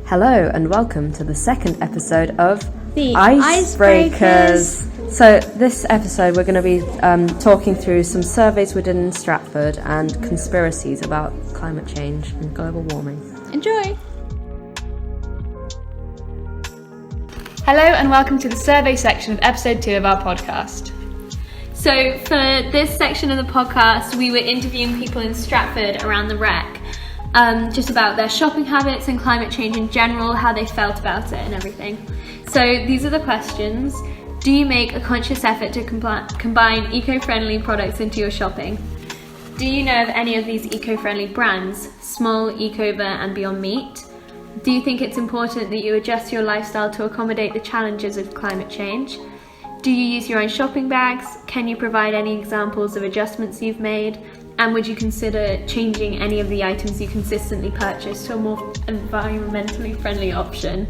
Hello and welcome to the second episode of The Icebreakers. So this episode we're going to be talking through some surveys we did in Stratford and conspiracies about climate change and global warming. Enjoy! Hello and welcome to the survey section of episode 2 of our podcast. So for this section of the podcast, we were interviewing people in Stratford around the Rec, just about their shopping habits and climate change in general, how they felt about it and everything. So these are the questions. Do you make a conscious effort to combine eco-friendly products into your shopping? Do you know of any of these eco-friendly brands, Small, Ecover and Beyond Meat? Do you think it's important that you adjust your lifestyle to accommodate the challenges of climate change? Do you use your own shopping bags? Can you provide any examples of adjustments you've made? And would you consider changing any of the items you consistently purchase to a more environmentally friendly option?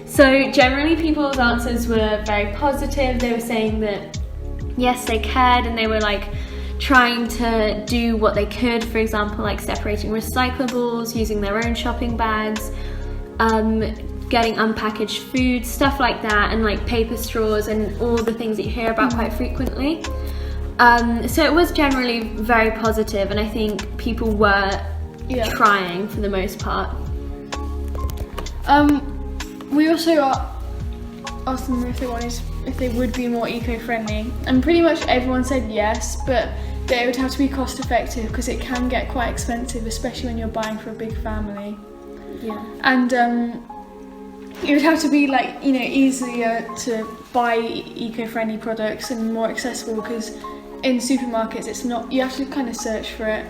So generally people's answers were very positive. They were saying that yes, they cared, and they were trying to do what they could, for example, separating recyclables, using their own shopping bags, getting unpackaged food, stuff like that, and paper straws and all the things that you hear about quite frequently. So it was generally very positive, and I think people were trying for the most part. We also asked them if they would be more eco-friendly, and pretty much everyone said yes, but that it would have to be cost effective because it can get quite expensive, especially when you're buying for a big family. Yeah. And it would have to be easier to buy eco-friendly products and more accessible, because in supermarkets it's not, you have to kind of search for it,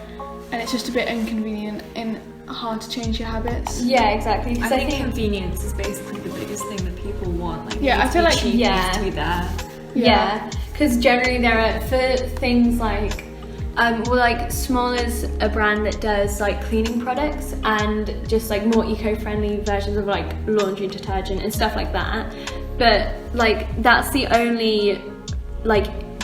and it's just a bit inconvenient and hard to change your habits. Yeah, exactly. I think convenience is basically the biggest thing that people want. I feel like cheap, needs to be there. Yeah, because generally there are, for things Small is a brand that does cleaning products and just more eco-friendly versions of laundry detergent and stuff like that. But that's the only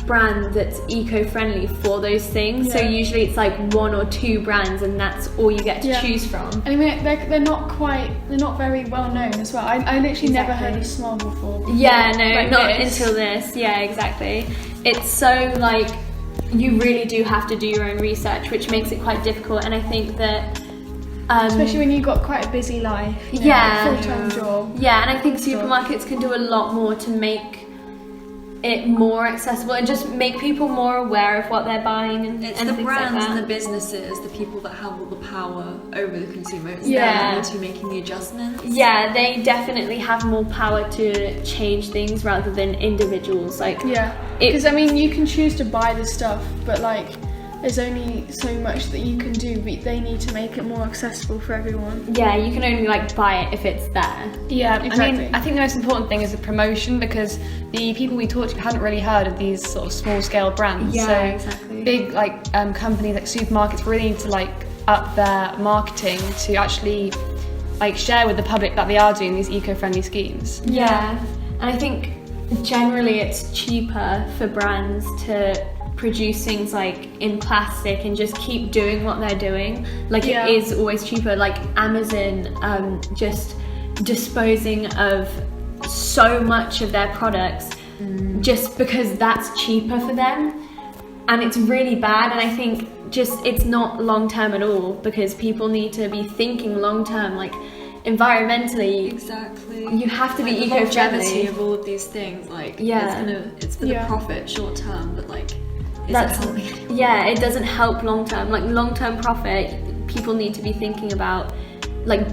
brand that's eco-friendly for those things. Yeah. So usually it's one or two brands, and that's all you get to choose from. And I mean, they're not very well known as well. I literally never heard of Small before. Yeah, no, not until this. Yeah, exactly. It's so you really do have to do your own research, which makes it quite difficult. And I think that especially when you've got quite a busy life, full-time job. Yeah, and I think supermarkets can do a lot more to make it more accessible and just make people more aware of what they're buying and It's and the things brands like that. and the businesses, the people that have all the power over the consumer. It's Yeah. them to be making the adjustments. Yeah, they definitely have more power to change things rather than individuals. Because you can choose to buy the stuff, but there's only so much that you can do, but they need to make it more accessible for everyone. Yeah, you can only buy it if it's there. Yeah, exactly. I think the most important thing is the promotion, because the people we talked to hadn't really heard of these sort of small scale brands. Yeah, so exactly. big companies like supermarkets really need to up their marketing to actually share with the public that they are doing these eco-friendly schemes. Yeah, and I think generally it's cheaper for brands to produce things in plastic and just keep doing what they're doing. It is always cheaper. Amazon just disposing of so much of their products just because that's cheaper for them, and it's really bad. And I think it's not long term at all, because people need to be thinking long term, environmentally. Exactly. You have to be the eco-friendly. longevity of all of these things. It's for the profit short term, but it doesn't help long term. Long-term profit, people need to be thinking about,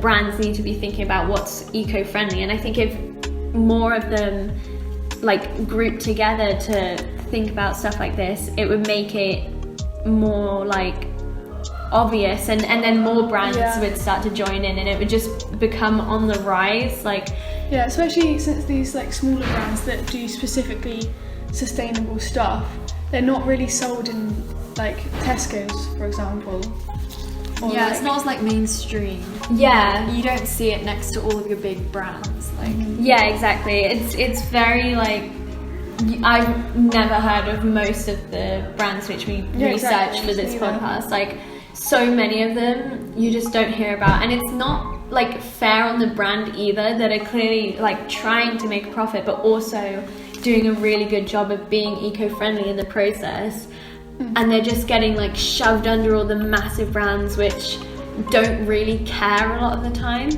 brands need to be thinking about what's eco-friendly. And I think if more of them group together to think about stuff like this, it would make it more obvious, and then more brands would start to join in, and it would just become on the rise. Especially since these smaller brands that do specifically sustainable stuff, they're not really sold in Tesco's, for example. Or it's not as mainstream. Yeah, you don't see it next to all of your big brands. Yeah, exactly. It's very I've never heard of most of the brands which we researched for this podcast. So many of them you just don't hear about, and it's not like fair on the brand either, that are clearly like trying to make a profit but also doing a really good job of being eco-friendly in the process, and they're just getting like shoved under all the massive brands which don't really care a lot of the time.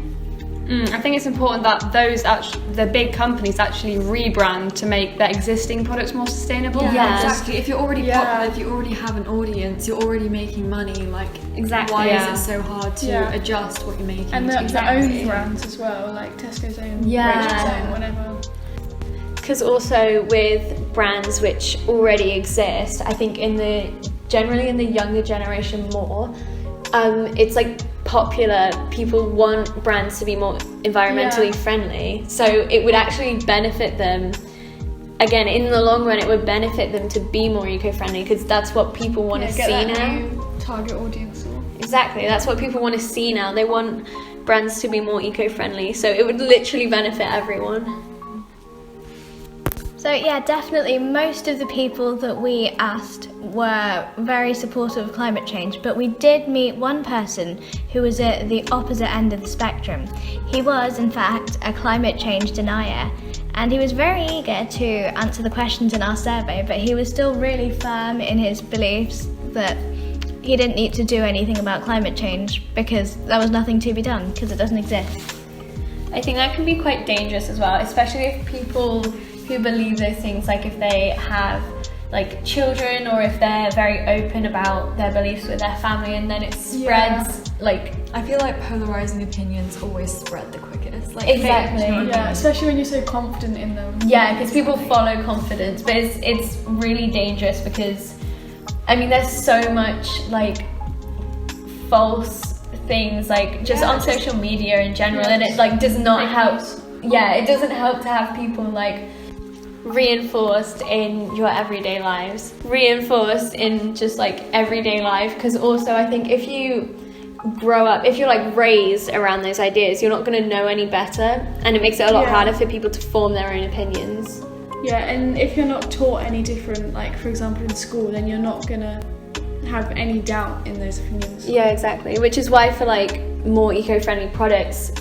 I think it's important that the big companies actually rebrand to make their existing products more sustainable. Yeah. Exactly. If you're already popular, if you already have an audience, you're already making money. Like, Exactly. why is it so hard to adjust what you're making? And to the own brands as well, like Tesco's own, Rachel's own, whatever. Because also with brands which already exist, I think generally in the younger generation more, it's like popular, people want brands to be more environmentally friendly, so it would actually benefit them. Again, in the long run, it would benefit them to be more eco-friendly, because that's what people want to see now. New target audience. Exactly, that's what people want to see now. They want brands to be more eco-friendly, so it would literally benefit everyone. So yeah, definitely most of the people that we asked were very supportive of climate change, but we did meet one person who was at the opposite end of the spectrum. He was, in fact, a climate change denier, and he was very eager to answer the questions in our survey, but he was still really firm in his beliefs that he didn't need to do anything about climate change because there was nothing to be done, because it doesn't exist. I think that can be quite dangerous as well, especially if people who believe those things, like if they have like children, or if they're very open about their beliefs with their family, and then it spreads. Like, I feel like polarizing opinions always spread the quickest. Like, exactly. Especially when you're so confident in them. Yeah, because people follow confidence, but it's really dangerous, because I mean there's so much like false things like just on social media in general, and it like does not help. Yeah, it doesn't help to have people like reinforced in your everyday lives, reinforced in just like everyday life, because also I think if you grow up, if you're like raised around those ideas, you're not going to know any better, and it makes it a lot harder for people to form their own opinions. Yeah, and if you're not taught any different, like for example in school, then you're not going to have any doubt in those opinions. Yeah, exactly, which is why for like more eco-friendly products,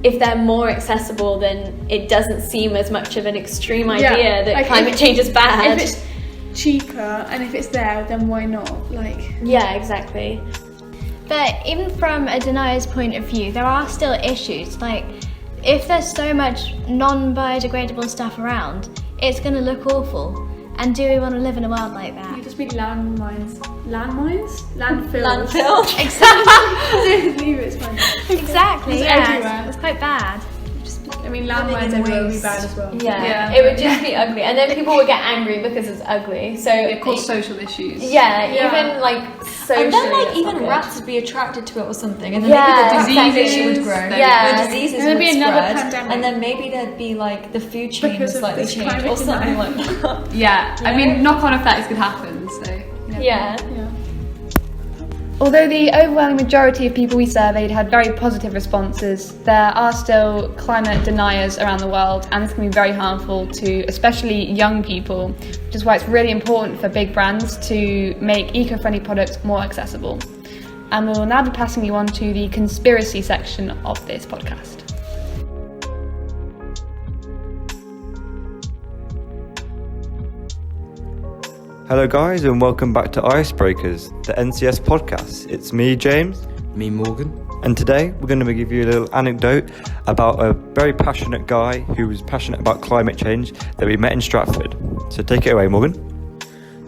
if they're more accessible, then it doesn't seem as much of an extreme idea that like climate change is bad. If it's cheaper and if it's there, then why not? Like, yeah, exactly. But even from a denier's point of view, there are still issues. Like, if there's so much non-biodegradable stuff around, it's going to look awful. And do we want to live in a world like that? You just be landmines? Landfills. Landfill. Exactly. Leave it, it's fine. Exactly. It's Yeah, everywhere. it's quite bad. I mean, landmines everywhere would be bad as well. Yeah, it would just be ugly, and then people would get angry because it's ugly. So It caused social issues. Yeah, even like socially. And then like it's even not good. rats would be attracted to it or something, and then maybe the diseases would grow. Yeah. The diseases And there'd would be another spread, pandemic. and then maybe there'd be like the food chain Because would of slightly this change climate or something like denial. that. Yeah, I mean, knock-on effects could happen, so... Yeah. Although the overwhelming majority of people we surveyed had very positive responses, there are still climate deniers around the world, and this can be very harmful to especially young people, which is why it's really important for big brands to make eco-friendly products more accessible. And we'll now be passing you on to the conspiracy section of this podcast. Hello guys, and welcome back to Icebreakers, the NCS podcast. It's me, James. Me, Morgan. And today we're going to give you a little anecdote about a very passionate guy who was passionate about climate change that we met in Stratford. So take it away, Morgan.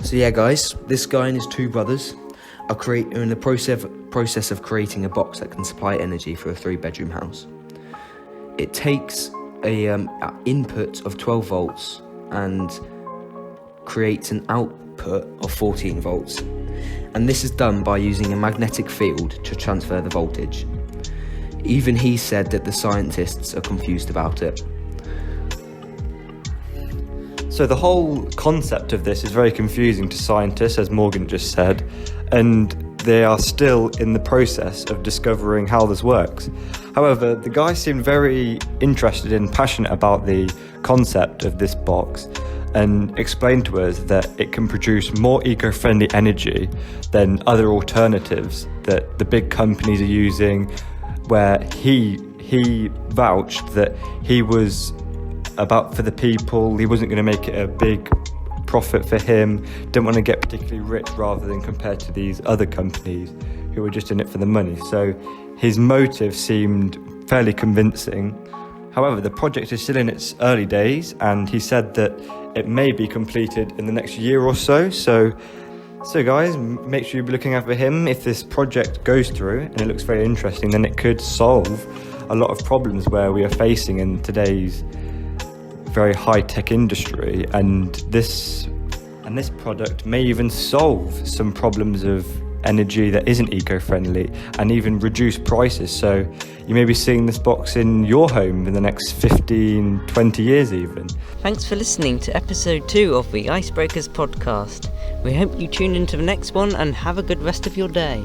So yeah guys, this guy and his two brothers are in the process of creating a box that can supply energy for a 3-bedroom house. It takes a input of 12 volts and creates an output of 14 volts, and this is done by using a magnetic field to transfer the voltage. Even he said that the scientists are confused about it. So the whole concept of this is very confusing to scientists, as Morgan just said, and they are still in the process of discovering how this works. However, the guy seemed very interested and passionate about the concept of this box, and explained to us that it can produce more eco-friendly energy than other alternatives that the big companies are using, where he vouched that he was about for the people. He wasn't going to make it a big profit for him, didn't want to get particularly rich rather than compared to these other companies who were just in it for the money. So his motive seemed fairly convincing. However, the project is still in its early days, and he said that it may be completed in the next year or so. So guys, make sure you be looking out for him. If this project goes through and it looks very interesting, then it could solve a lot of problems where we are facing in today's very high-tech industry, and this product may even solve some problems of energy that isn't eco-friendly and even reduce prices. So you may be seeing this box in your home in the next 15-20 years even. Thanks for listening to episode 2 of the Icebreakers podcast. We hope you tune into the next one and have a good rest of your day.